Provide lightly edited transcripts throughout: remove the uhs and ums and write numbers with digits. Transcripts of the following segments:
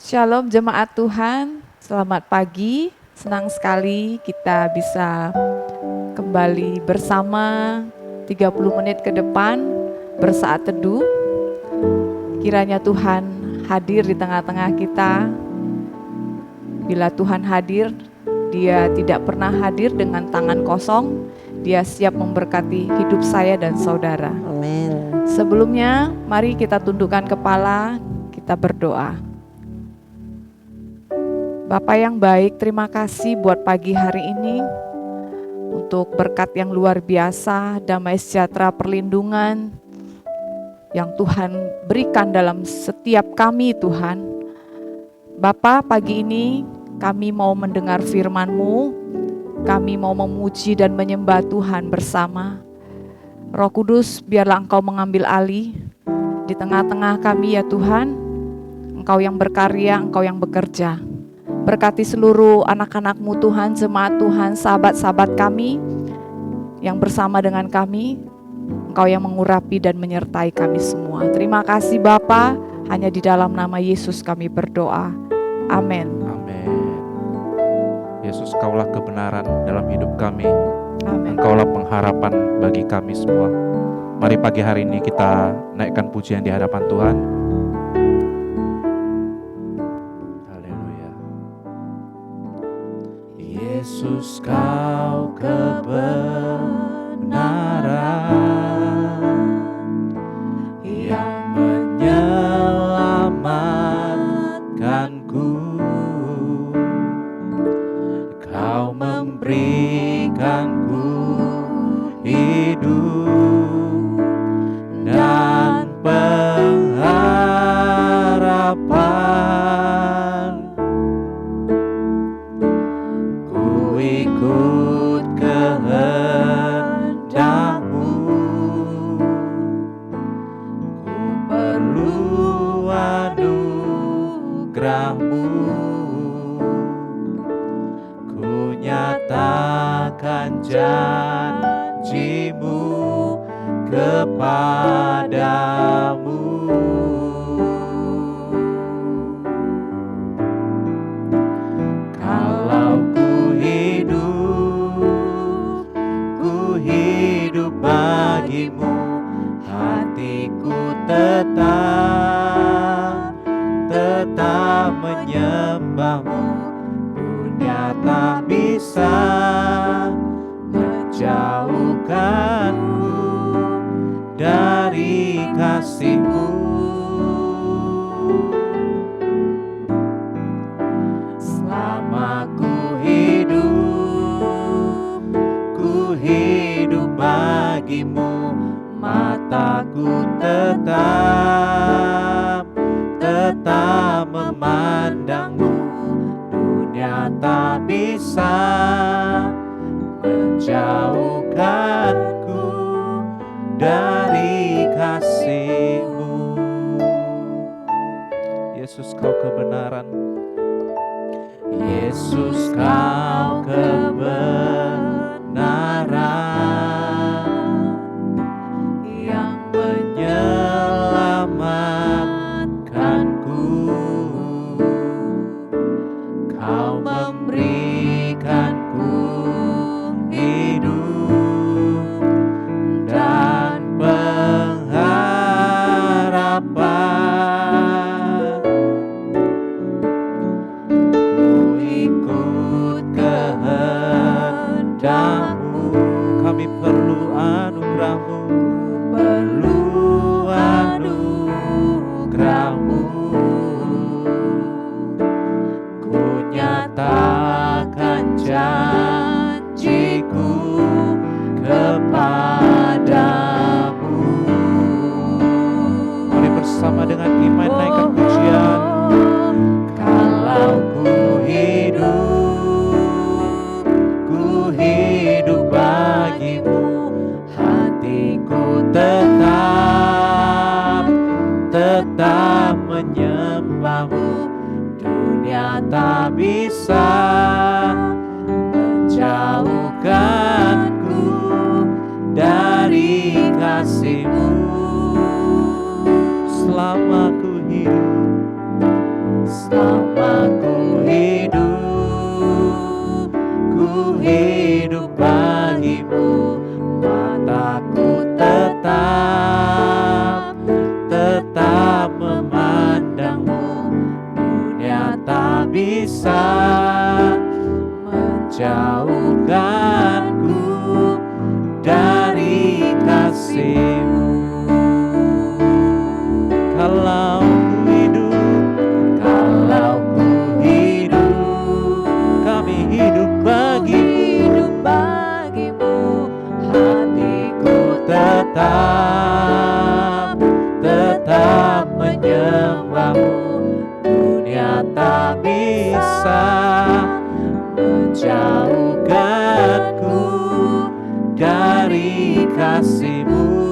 Shalom jemaat Tuhan, selamat pagi. Senang sekali kita bisa kembali bersama 30 menit ke depan bersaat teduh. Kiranya Tuhan hadir di tengah-tengah kita. Bila Tuhan hadir, Dia tidak pernah hadir dengan tangan kosong. Dia siap memberkati hidup saya dan saudara. Amin. Sebelumnya, mari kita tundukkan kepala, kita berdoa. Bapa yang baik, terima kasih buat pagi hari ini untuk berkat yang luar biasa, damai sejahtera, perlindungan yang Tuhan berikan dalam setiap kami Tuhan. Bapa, pagi ini kami mau mendengar firman-Mu, kami mau memuji dan menyembah Tuhan bersama. Roh Kudus, biarlah Engkau mengambil alih di tengah-tengah kami ya Tuhan. Engkau yang berkarya, Engkau yang bekerja. Berkati seluruh anak-anak-Mu Tuhan, jemaat Tuhan, sahabat-sahabat kami yang bersama dengan kami. Engkau yang mengurapi dan menyertai kami semua. Terima kasih Bapa, hanya di dalam nama Yesus kami berdoa. Amin. Amin. Yesus, Kaulah kebenaran dalam hidup kami. Amin. Engkaulah pengharapan bagi kami semua. Mari pagi hari ini kita naikkan pujian di hadapan Tuhan. Haleluya. Yesus, Kau kebenaran yang menyelamatkanku. Kau memberikanku hidup dan pengharapan. Ku ikut kehendak-Mu, ku perlu anugerah-Mu. Ku nyatakan janji-Mu kepadamu. Kalau ku hidup bagi-Mu, hatiku tetap menyembah-Mu. Dunia tak bisa menjauhkanku dari kasih-Mu. Selama ku hidup bagi-Mu, mataku tetap memandang-Mu. Dunia tak bisa menjauhkanku dari kasih-Mu. Yesus, Kau kebenaran. Yesus, Kau kebenaran yang menyelamatkanku. Kau memberikanku hidup dan pengharapan. Ku ikut kehendak-Mu, kami perlu anugerah-Mu, perlu anugerah-Mu. Ku nyatakan janji-Ku kepadamu. Mari bersama dengan iman naikkan pujian. Kalau ku hidup bagi-Mu, hatiku tetap menyembah-Mu. Dunia tak bisa menjauhkanku dari kasih-Mu. Selama ku hidup, Selama ku hidup bagimu, mataku tetap memandangmu. Dunia tak bisa menjauhkanku dari kasih-Mu. Kalau ku hidup, kami hidup bagimu, hatiku tetap menyembahmu. Dunia tak bisa menjauhkanku dari kasih-Mu.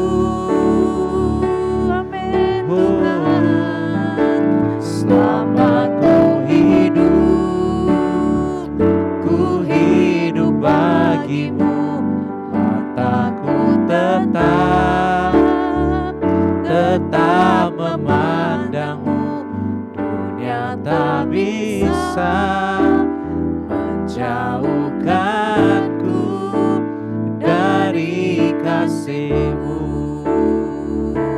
Selama ku hidup bagimu, mataku tetap memandangmu. Dunia tak bisa menjauhkanku dari kasih-Mu.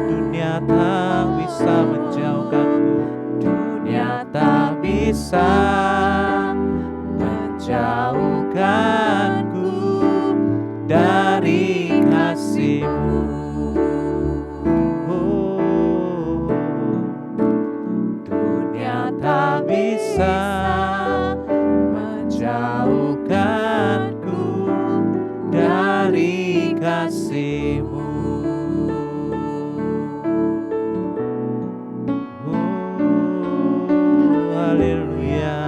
Dunia tak bisa menjauhkanku, dunia tak bisa menjauhkanku dari kasih-Mu. Dunia tak bisa menjauhkanku dari kasih-Mu. Haleluya.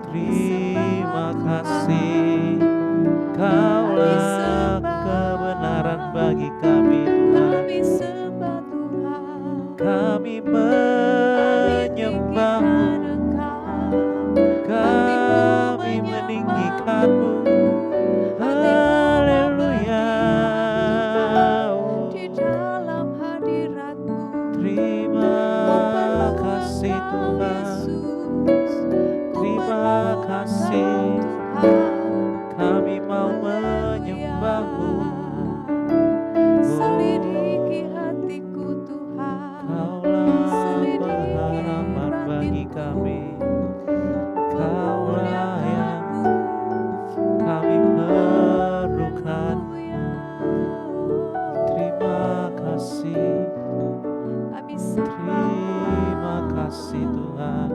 Terima kasih, Kaulah kebenaran bagi kami Tuhan. Kami menyembah-Mu, kami meninggikan-Mu. Haleluya. Terima kasih Tuhan, terima kasih. Kami mau menyembah-Mu. Selidiki hatiku Tuhan, Kaulah pengharapan bagi kami, Kaulah yang kami perlukan. Terima kasih, terima kasih Tuhan.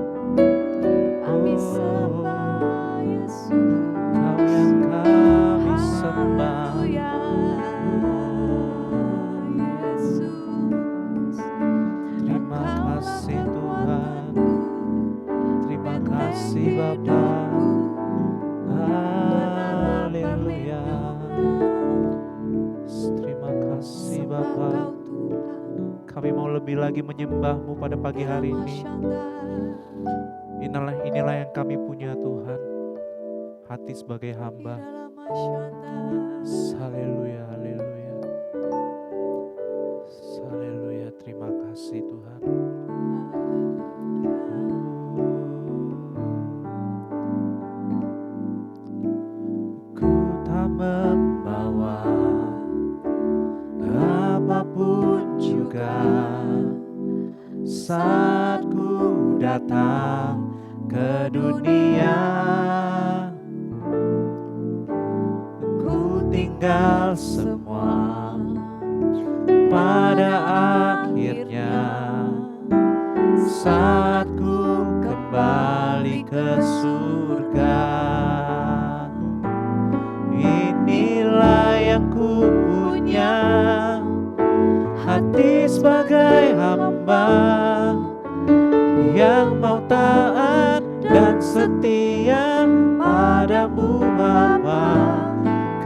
kami sembah Yesus. Kau yang kami sembah. Terima kasih Tuhan, terima kasih Bapa. Haleluya. Terima kasih Bapa. Kami mau lebih lagi menyembah-Mu pada pagi hari ini. Inilah yang kami punya Tuhan, hati sebagai hamba. Haleluya, haleluya. Haleluya, terima kasih Tuhan. Ku tak membawa apapun juga saat ku datang ke dunia. Ku tinggal semua pada akhirnya saat ku kembali ke surga. Inilah yang ku punya, hati sebagai hamba yang mau taat dan setia padamu Bapa.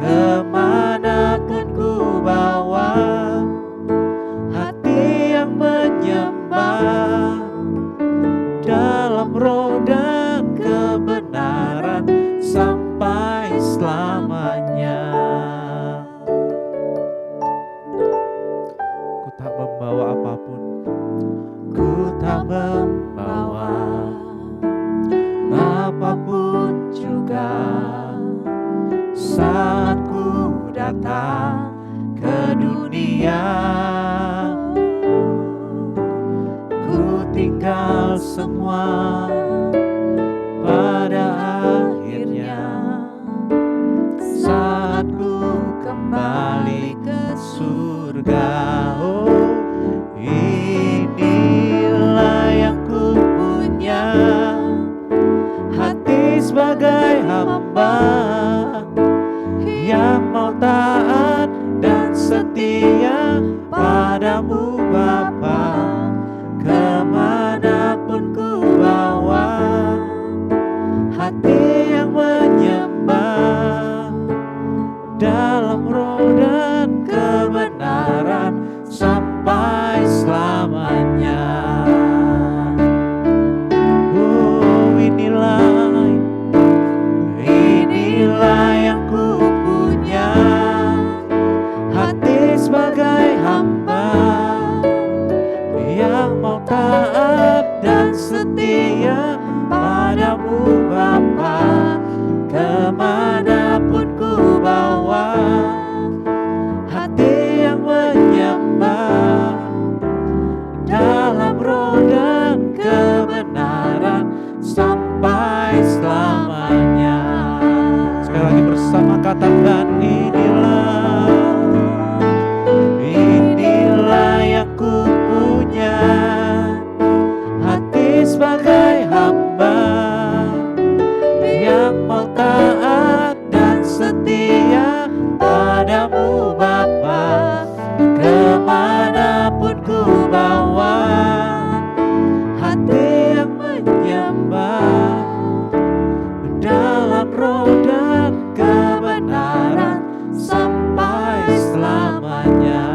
Kemanapun ku bawa, hati yang menyembah dalam roh dan kebenaran sampai selamanya. Ku tak membawa apapun, ku tak membawa semua pada akhirnya saat ku kembali ke surga. Oh, inilah yang ku punya, hati sebagai hamba yang mau taat dan setia padamu Bapa. Kemanapun ku bawa, hati yang menyembah dalam roh dan kebenaran sampai selamanya. Oh, inilah yang ku punya, hati sebagai hamba yang mau taat dan setia padamu Bapa. Kemanapun ku bawa, hati yang menyembah dalam roh dan kebenaran sampai selamanya. Sekali lagi bersama katakan, inilah yang ku punya, hati sebagai hamba yang mau taat dan setia padamu Bapa. Kemanapun ku bawa, hati yang menyembah dalam roh dan kebenaran sampai selamanya.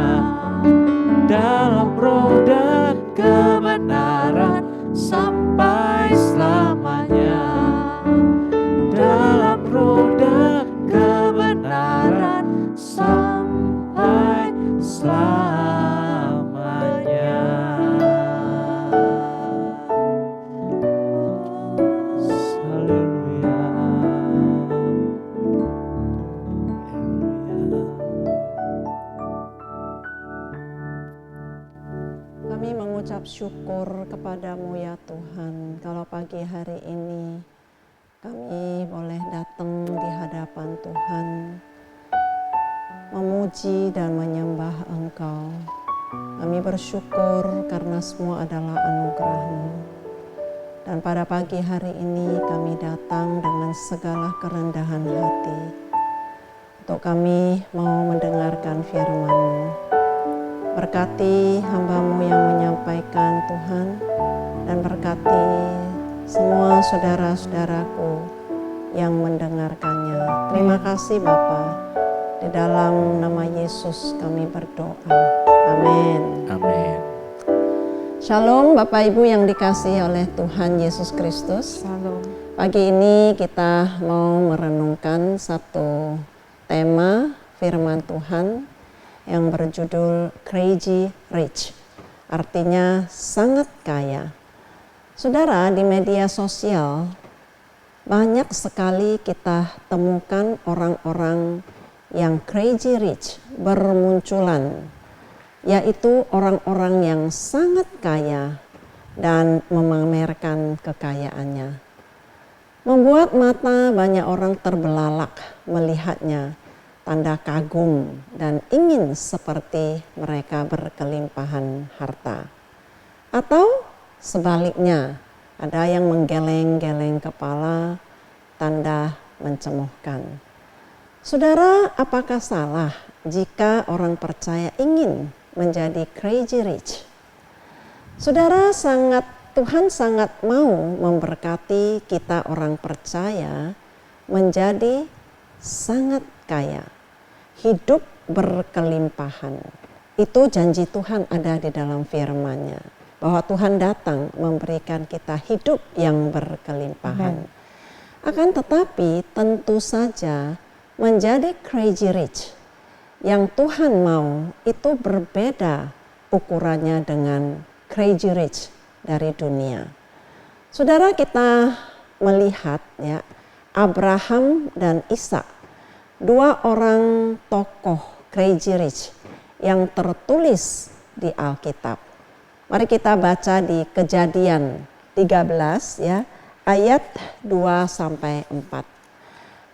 Dalam roh dan kebenaran sampai selamanya. Dalam roh dan kebenaran sampai selamanya. Haleluya. Kami mengucap syukur kepadamu ya Tuhan, kalau pagi hari ini kami boleh datang di hadapan Tuhan, memuji dan menyembah Engkau. Kami bersyukur karena semua adalah anugerah-Mu. Dan pada pagi hari ini kami datang dengan segala kerendahan hati untuk kami mau mendengarkan firman-Mu. Berkati hamba-Mu yang menyampaikan Tuhan, dan berkati semua saudara-saudaraku yang mendengarkannya. Terima kasih Bapa. Di dalam nama Yesus kami berdoa. Amin. Amin. Shalom Bapak Ibu yang dikasihi oleh Tuhan Yesus Kristus. Salam. Pagi ini kita mau merenungkan satu tema firman Tuhan yang berjudul Crazy Rich, artinya sangat kaya. Saudara, di media sosial banyak sekali kita temukan orang-orang yang crazy rich bermunculan, yaitu orang-orang yang sangat kaya dan memamerkan kekayaannya. Membuat mata banyak orang terbelalak melihatnya, tanda kagum dan ingin seperti mereka berkelimpahan harta. Atau sebaliknya, ada yang menggeleng-geleng kepala, tanda mencemohkan. Saudara, apakah salah jika orang percaya ingin menjadi crazy rich? Saudara, Tuhan sangat mau memberkati kita orang percaya menjadi sangat kaya, hidup berkelimpahan. Itu janji Tuhan ada di dalam firman-Nya, bahwa Tuhan datang memberikan kita hidup yang berkelimpahan. Akan tetapi tentu saja menjadi crazy rich yang Tuhan mau itu berbeda ukurannya dengan crazy rich dari dunia. Saudara, kita melihat ya, Abraham dan Ishak, dua orang tokoh crazy rich yang tertulis di Alkitab. Mari kita baca di Kejadian 13 ya, ayat 2 sampai 4.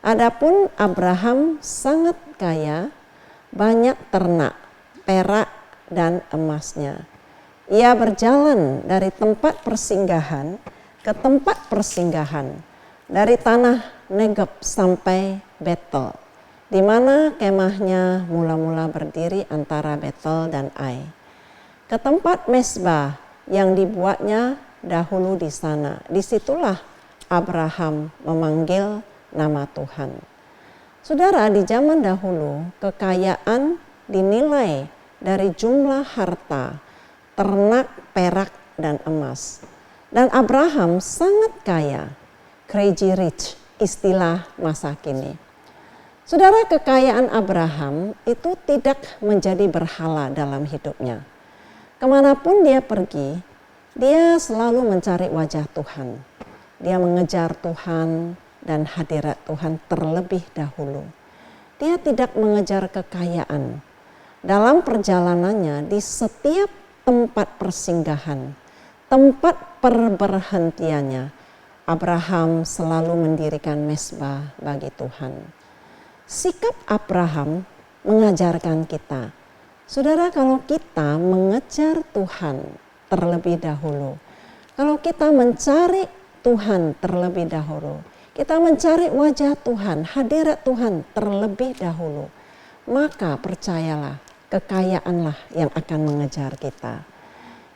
Adapun Abraham sangat kaya, banyak ternak, perak dan emasnya. Ia berjalan dari tempat persinggahan ke tempat persinggahan, dari tanah Negeb sampai Betel, di mana kemahnya mula-mula berdiri antara Betel dan Ai, ke tempat Mesbah yang dibuatnya dahulu di sana. Disitulah Abraham memanggil nama Tuhan. Saudara, di zaman dahulu kekayaan dinilai dari jumlah harta, ternak, perak, dan emas. Dan Abraham sangat kaya, crazy rich, istilah masa kini. Saudara, kekayaan Abraham itu tidak menjadi berhala dalam hidupnya. Kemanapun dia pergi, dia selalu mencari wajah Tuhan. Dia mengejar Tuhan dan hadirat Tuhan terlebih dahulu. Dia tidak mengejar kekayaan. Dalam perjalanannya di setiap tempat persinggahan, tempat perberhentiannya, Abraham selalu mendirikan mesbah bagi Tuhan. Sikap Abraham mengajarkan kita, saudara, kalau kita mengejar Tuhan terlebih dahulu, kalau kita mencari Tuhan terlebih dahulu, kita mencari wajah Tuhan, hadirat Tuhan terlebih dahulu, maka percayalah, kekayaanlah yang akan mengejar kita.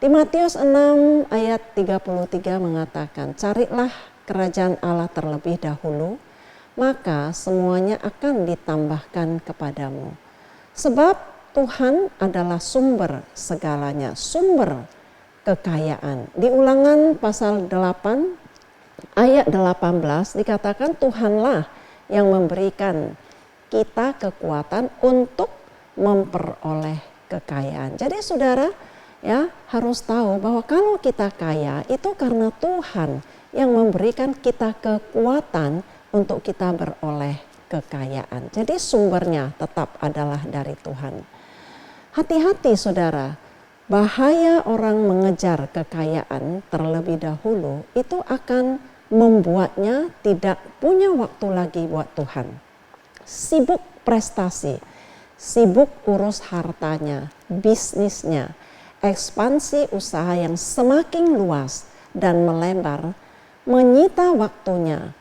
Di Matius 6 ayat 33 mengatakan, carilah kerajaan Allah terlebih dahulu, maka semuanya akan ditambahkan kepadamu. Sebab Tuhan adalah sumber segalanya, sumber kekayaan. Di Ulangan pasal 8 ayat 18 dikatakan Tuhanlah yang memberikan kita kekuatan untuk memperoleh kekayaan. Jadi saudara ya harus tahu bahwa kalau kita kaya itu karena Tuhan yang memberikan kita kekuatan untuk kita beroleh kekayaan. Jadi sumbernya tetap adalah dari Tuhan. Hati-hati saudara, bahaya orang mengejar kekayaan terlebih dahulu itu akan membuatnya tidak punya waktu lagi buat Tuhan. Sibuk prestasi, sibuk urus hartanya, bisnisnya, ekspansi usaha yang semakin luas dan melebar, menyita waktunya.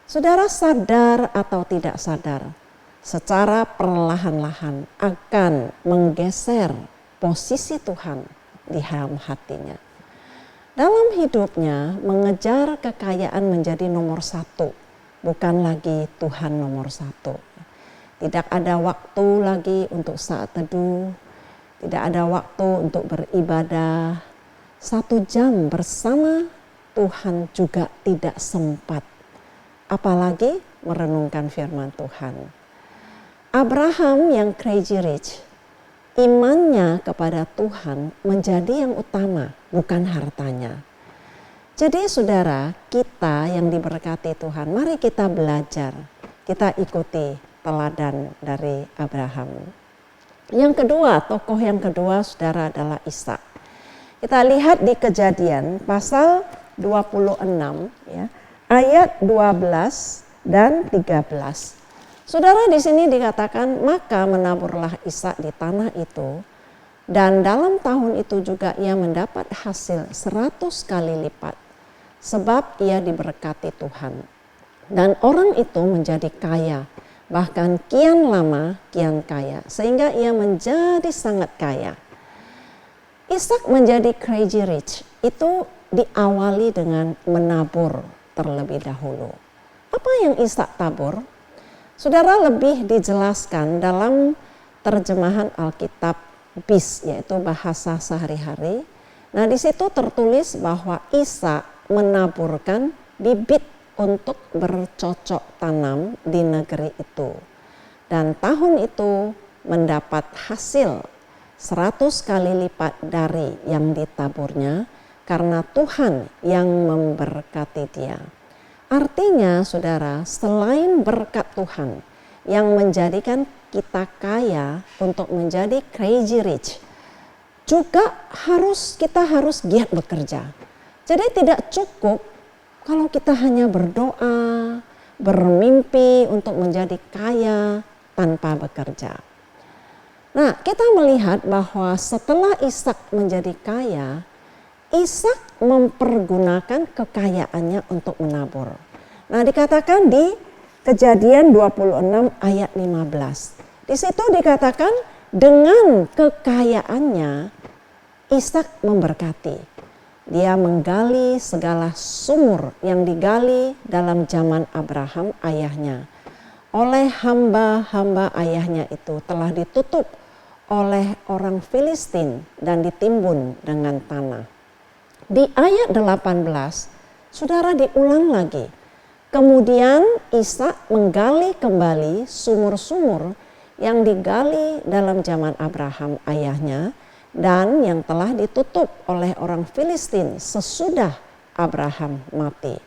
Saudara sadar atau tidak sadar, secara perlahan-lahan akan menggeser posisi Tuhan di dalam hatinya. Dalam hidupnya mengejar kekayaan menjadi nomor satu, bukan lagi Tuhan nomor satu. Tidak ada waktu lagi untuk saat teduh, tidak ada waktu untuk beribadah. 1 jam bersama Tuhan juga tidak sempat, apalagi merenungkan firman Tuhan. Abraham yang crazy rich, imannya kepada Tuhan menjadi yang utama, bukan hartanya. Jadi saudara, kita yang diberkati Tuhan, mari kita belajar, kita ikuti teladan dari Abraham. Yang kedua, tokoh yang kedua saudara adalah Ishak. Kita lihat di Kejadian pasal 26 ya, ayat 12 dan 13. Saudara, di sini dikatakan maka menaburlah Ishak di tanah itu, dan dalam tahun itu juga ia mendapat hasil 100 kali lipat, sebab ia diberkati Tuhan. Dan orang itu menjadi kaya, bahkan kian lama kian kaya, sehingga ia menjadi sangat kaya. Ishak menjadi crazy rich itu diawali dengan menabur terlebih dahulu. Apa yang Ishak tabur? Saudara, lebih dijelaskan dalam terjemahan Alkitab BIS, yaitu bahasa sehari-hari. Nah, di situ tertulis bahwa Ishak menaburkan bibit untuk bercocok tanam di negeri itu. Dan tahun itu mendapat hasil 100 kali lipat dari yang ditaburnya, karena Tuhan yang memberkati dia. Artinya saudara, selain berkat Tuhan yang menjadikan kita kaya untuk menjadi crazy rich, juga kita harus giat bekerja. Jadi tidak cukup kalau kita hanya berdoa, bermimpi untuk menjadi kaya tanpa bekerja. Nah, kita melihat bahwa setelah Ishak menjadi kaya, Ishak mempergunakan kekayaannya untuk menabur. Nah, dikatakan di Kejadian 26 ayat 15. Di situ dikatakan dengan kekayaannya Ishak memberkati. Dia menggali segala sumur yang digali dalam zaman Abraham ayahnya. Oleh hamba-hamba ayahnya itu telah ditutup oleh orang Filistin dan ditimbun dengan tanah. Di ayat 18, saudara diulang lagi. Kemudian Ishak menggali kembali sumur-sumur yang digali dalam zaman Abraham ayahnya dan yang telah ditutup oleh orang Filistin sesudah Abraham mati.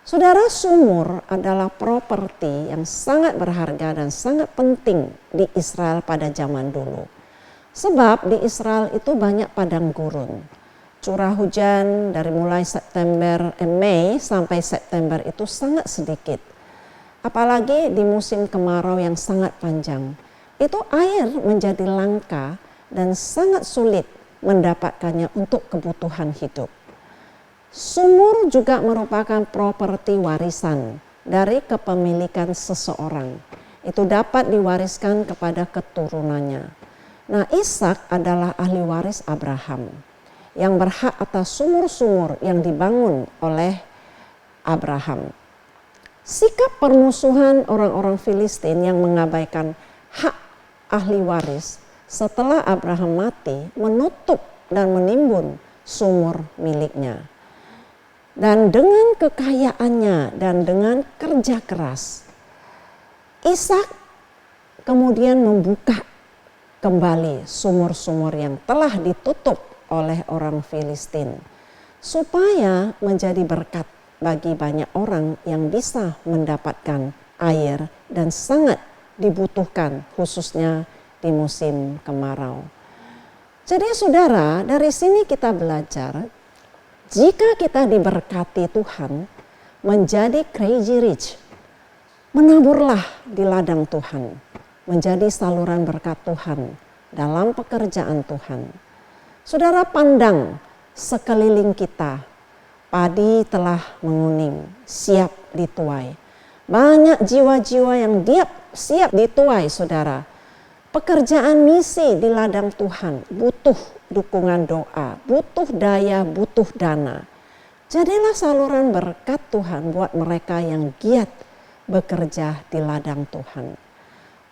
Saudara, sumur adalah properti yang sangat berharga dan sangat penting di Israel pada zaman dulu. Sebab di Israel itu banyak padang gurun. Curah hujan dari mulai Mei sampai September itu sangat sedikit. Apalagi di musim kemarau yang sangat panjang. Itu air menjadi langka dan sangat sulit mendapatkannya untuk kebutuhan hidup. Sumur juga merupakan properti warisan dari kepemilikan seseorang. Itu dapat diwariskan kepada keturunannya. Nah, Ishak adalah ahli waris Abraham yang berhak atas sumur-sumur yang dibangun oleh Abraham. Sikap permusuhan orang-orang Filistin yang mengabaikan hak ahli waris setelah Abraham mati menutup dan menimbun sumur miliknya. Dan dengan kekayaannya dan dengan kerja keras, Ishak kemudian membuka kembali sumur-sumur yang telah ditutup oleh orang Filistin supaya menjadi berkat bagi banyak orang yang bisa mendapatkan air dan sangat dibutuhkan khususnya di musim kemarau. Jadi saudara, dari sini kita belajar jika kita diberkati Tuhan menjadi crazy rich, menaburlah di ladang Tuhan, menjadi saluran berkat Tuhan dalam pekerjaan Tuhan. Saudara, pandang sekeliling kita, padi telah menguning, siap dituai. Banyak jiwa-jiwa yang siap dituai, saudara. Pekerjaan misi di ladang Tuhan butuh dukungan doa, butuh daya, butuh dana. Jadilah saluran berkat Tuhan buat mereka yang giat bekerja di ladang Tuhan.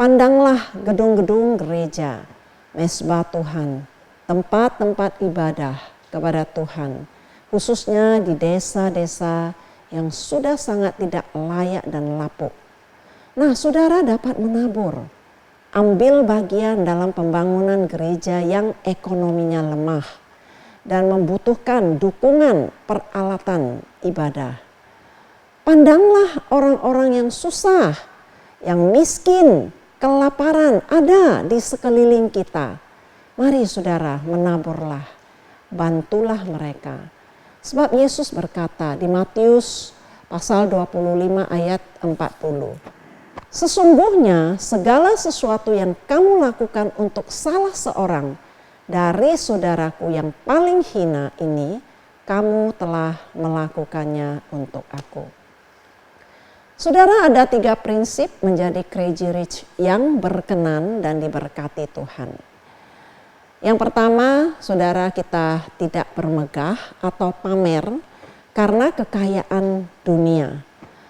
Pandanglah gedung-gedung gereja, mesbah Tuhan, tempat-tempat ibadah kepada Tuhan, khususnya di desa-desa yang sudah sangat tidak layak dan lapuk. Nah, saudara dapat menabur, ambil bagian dalam pembangunan gereja yang ekonominya lemah dan membutuhkan dukungan peralatan ibadah. Pandanglah orang-orang yang susah, yang miskin, kelaparan ada di sekeliling kita. Mari saudara, menaburlah, bantulah mereka. Sebab Yesus berkata di Matius pasal 25 ayat 40. Sesungguhnya segala sesuatu yang kamu lakukan untuk salah seorang dari saudaraku yang paling hina ini, kamu telah melakukannya untuk aku. Saudara, ada 3 prinsip menjadi crazy rich yang berkenan dan diberkati Tuhan. Yang pertama, saudara, kita tidak bermegah atau pamer karena kekayaan dunia.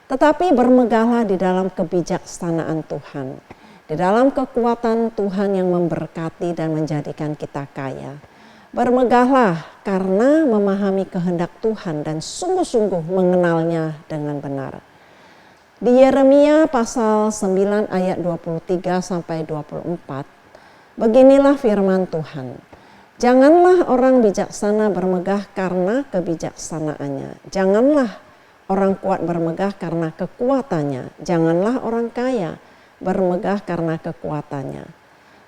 Tetapi bermegahlah di dalam kebijaksanaan Tuhan. Di dalam kekuatan Tuhan yang memberkati dan menjadikan kita kaya. Bermegahlah karena memahami kehendak Tuhan dan sungguh-sungguh mengenalnya dengan benar. Di Yeremia pasal 9 ayat 23 sampai 24. Beginilah firman Tuhan. Janganlah orang bijaksana bermegah karena kebijaksanaannya. Janganlah orang kuat bermegah karena kekuatannya. Janganlah orang kaya bermegah karena kekuatannya.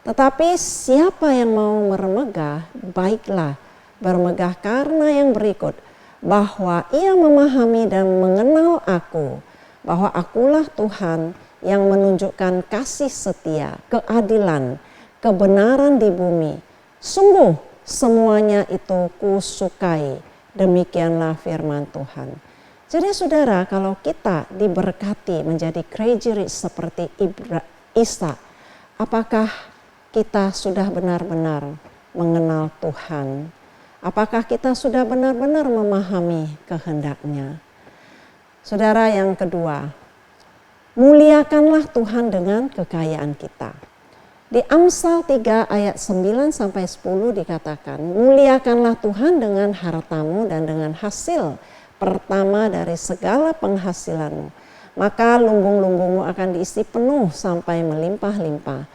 Tetapi siapa yang mau bermegah, baiklah bermegah karena yang berikut. bahwa ia memahami dan mengenal aku, bahwa akulah Tuhan yang menunjukkan kasih setia, keadilan, kebenaran di bumi. Sungguh semuanya itu kusukai. Demikianlah firman Tuhan. Jadi saudara, kalau kita diberkati menjadi crazy rich seperti Ishak, apakah kita sudah benar-benar mengenal Tuhan? Apakah kita sudah benar-benar memahami kehendak-Nya? Saudara, yang kedua, muliakanlah Tuhan dengan kekayaan kita. Di Amsal 3 ayat 9 sampai 10 dikatakan, muliakanlah Tuhan dengan hartamu dan dengan hasil pertama dari segala penghasilanmu. Maka lumbung-lumbungmu akan diisi penuh sampai melimpah-limpah.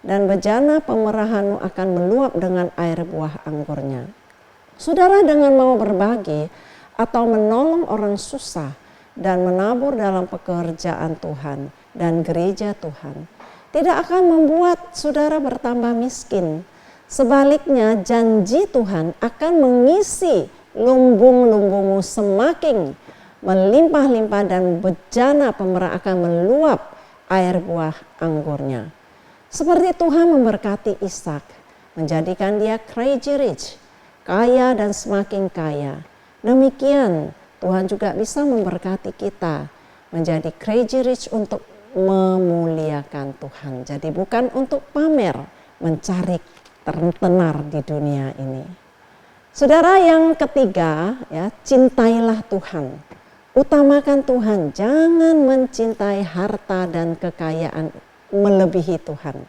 Dan bejana pemerahanmu akan meluap dengan air buah anggurnya. Saudara, dengan mau berbagi atau menolong orang susah dan menabur dalam pekerjaan Tuhan dan gereja Tuhan, tidak akan membuat saudara bertambah miskin. Sebaliknya, janji Tuhan akan mengisi lumbung-lumbungmu semakin melimpah-limpah dan bejana pemerah akan meluap air buah anggurnya. Seperti Tuhan memberkati Ishak, menjadikan dia crazy rich, kaya dan semakin kaya. Demikian Tuhan juga bisa memberkati kita menjadi crazy rich untuk memuliakan Tuhan. Jadi bukan untuk pamer, mencari tenar di dunia ini. Saudara, yang ketiga, ya, cintailah Tuhan. Utamakan Tuhan, jangan mencintai harta dan kekayaan melebihi Tuhan.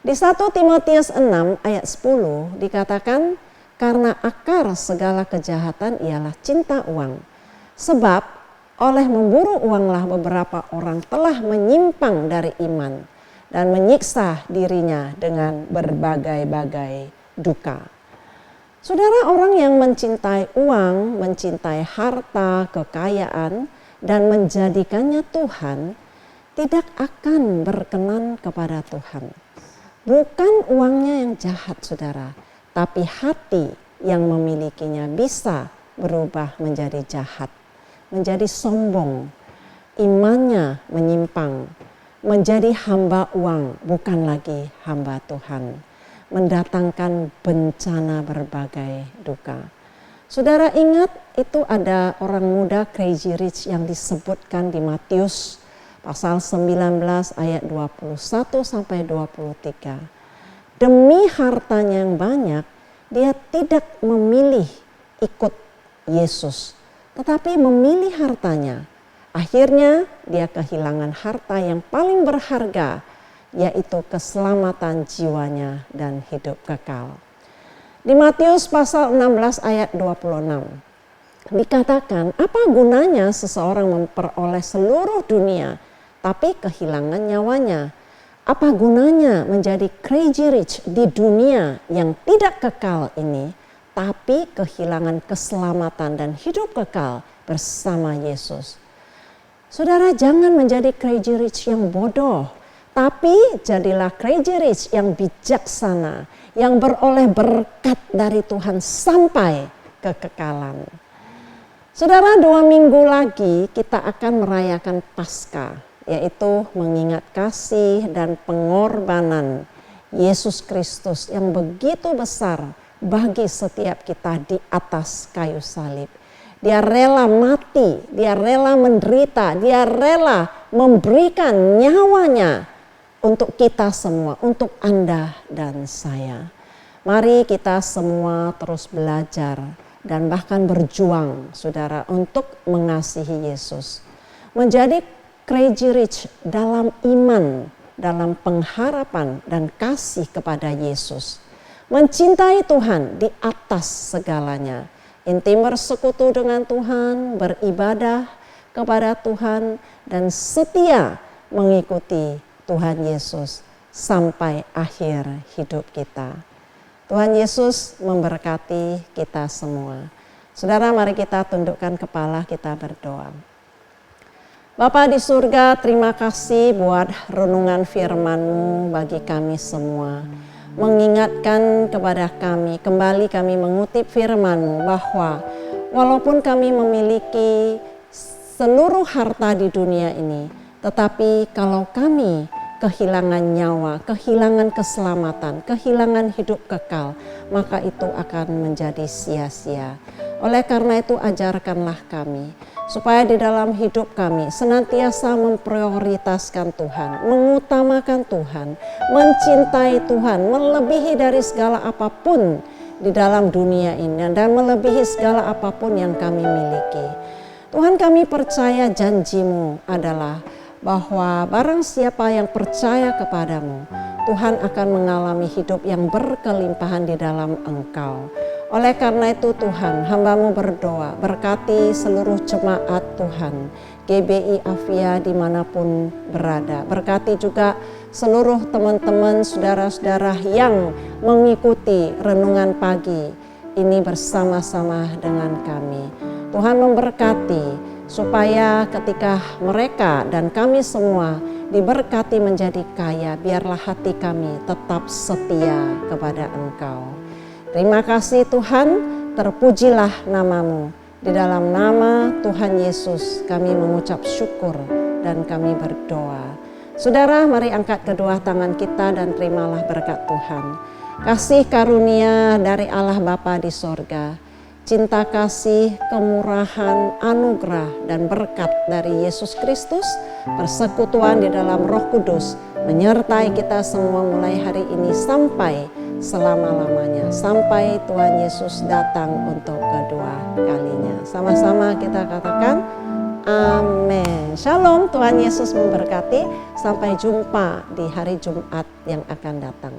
Di 1 Timotius 6 ayat 10 dikatakan, karena akar segala kejahatan ialah cinta uang. Sebab oleh memburu uanglah beberapa orang telah menyimpang dari iman dan menyiksa dirinya dengan berbagai-bagai duka. Saudara, orang yang mencintai uang, mencintai harta, kekayaan, dan menjadikannya Tuhan, tidak akan berkenan kepada Tuhan. Bukan uangnya yang jahat, saudara, tapi hati yang memilikinya bisa berubah menjadi jahat, menjadi sombong, imannya menyimpang, menjadi hamba uang, bukan lagi hamba Tuhan, mendatangkan bencana berbagai duka. Saudara, ingat itu ada orang muda crazy rich yang disebutkan di Matius pasal 19 ayat 21 sampai 23. Demi hartanya yang banyak, dia tidak memilih ikut Yesus, tetapi memilih hartanya. Akhirnya dia kehilangan harta yang paling berharga, yaitu keselamatan jiwanya dan hidup kekal. Di Matius pasal 16 ayat 26 dikatakan, apa gunanya seseorang memperoleh seluruh dunia tapi kehilangan nyawanya? Apa gunanya menjadi crazy rich di dunia yang tidak kekal ini, tapi kehilangan keselamatan dan hidup kekal bersama Yesus? Saudara, jangan menjadi crazy rich yang bodoh, tapi jadilah crazy rich yang bijaksana, yang beroleh berkat dari Tuhan sampai kekekalan. Saudara, 2 minggu lagi kita akan merayakan Paskah, yaitu mengingat kasih dan pengorbanan Yesus Kristus yang begitu besar bagi setiap kita di atas kayu salib. Dia rela mati, dia rela menderita, dia rela memberikan nyawanya untuk kita semua, untuk Anda dan saya. Mari kita semua terus belajar dan bahkan berjuang, saudara, untuk mengasihi Yesus. Menjadi crazy rich dalam iman, dalam pengharapan dan kasih kepada Yesus. Mencintai Tuhan di atas segalanya. Intim bersekutu dengan Tuhan, beribadah kepada Tuhan, dan setia mengikuti Tuhan Yesus sampai akhir hidup kita. Tuhan Yesus memberkati kita semua. Saudara, mari kita tundukkan kepala, kita berdoa. Bapa di surga, terima kasih buat renungan firman-Mu bagi kami semua. Mengingatkan kepada kami, kembali kami mengutip firman-Mu bahwa Walaupun kami memiliki seluruh harta di dunia ini, tetapi kalau kami kehilangan nyawa, kehilangan keselamatan, kehilangan hidup kekal, maka itu akan menjadi sia-sia. Oleh karena itu ajarkanlah kami, supaya di dalam hidup kami senantiasa memprioritaskan Tuhan, mengutamakan Tuhan, mencintai Tuhan, melebihi dari segala apapun di dalam dunia ini dan melebihi segala apapun yang kami miliki. Tuhan, kami percaya janji-Mu adalah bahwa barang siapa yang percaya kepadamu, Tuhan akan mengalami hidup yang berkelimpahan di dalam Engkau. Oleh karena itu Tuhan, hamba-Mu berdoa, berkati seluruh jemaat Tuhan, GBI Afia dimanapun berada. Berkati juga seluruh teman-teman, saudara-saudara yang mengikuti renungan pagi ini bersama-sama dengan kami. Tuhan memberkati supaya ketika mereka dan kami semua diberkati menjadi kaya, biarlah hati kami tetap setia kepada Engkau. Terima kasih Tuhan, terpujilah nama-Mu. Di dalam nama Tuhan Yesus kami mengucap syukur dan kami berdoa. Saudara, mari angkat kedua tangan kita dan terimalah berkat Tuhan. Kasih karunia dari Allah Bapa di sorga, cinta kasih, kemurahan, anugerah, dan berkat dari Yesus Kristus, persekutuan di dalam Roh Kudus, menyertai kita semua mulai hari ini sampai selama-lamanya. Sampai Tuhan Yesus datang untuk kedua kalinya. Sama-sama kita katakan, amin. Shalom, Tuhan Yesus memberkati. Sampai jumpa di hari Jumat yang akan datang.